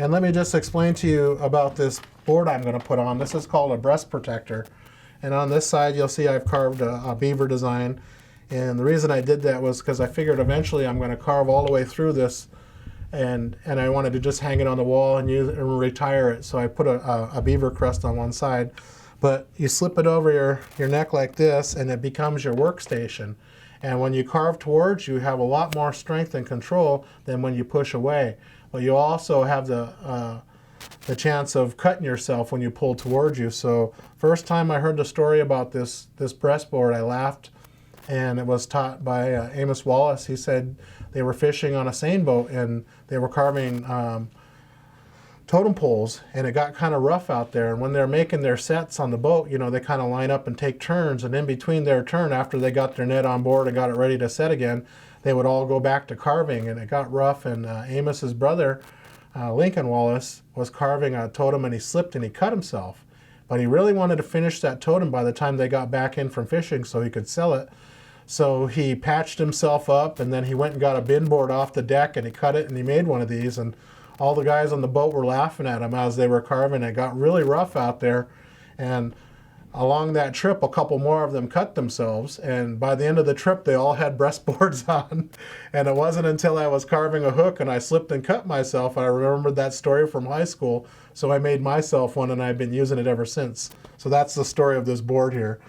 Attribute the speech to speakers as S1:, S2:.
S1: And let me just explain to you about this board I'm going to put on. This is called a breast protector. And on this side, you'll see I've carved a beaver design. And the reason I did that was because I figured eventually I'm going to carve all the way through this, and I wanted to just hang it on the wall and use it and retire it. So I put a beaver crest on one side. But you slip it over your neck like this, and it becomes your workstation. And when you carve towards, you have a lot more strength and control than when you push away. But you also have the chance of cutting yourself when you pull towards you. So first time I heard the story about this breastboard, I laughed, and it was taught by Amos Wallace. He said they were fishing on a seine boat and they were carving totem poles, and it got kind of rough out there. And when they're making their sets on the boat, they kind of line up and take turns. And in between their turn, after they got their net on board and got it ready to set again, they would all go back to carving, and it got rough. And Amos's brother, Lincoln Wallace, was carving a totem, and he slipped and he cut himself. But he really wanted to finish that totem by the time they got back in from fishing so he could sell it. So he patched himself up, and then he went and got a bin board off the deck, and he cut it, and he made one of these. And all the guys on the boat were laughing at him as they were carving. It got really rough out there. And along that trip, a couple more of them cut themselves. And by the end of the trip, they all had breastboards on. And it wasn't until I was carving a hook and I slipped and cut myself, and I remembered that story from high school. So I made myself one, and I've been using it ever since. So that's the story of this board here.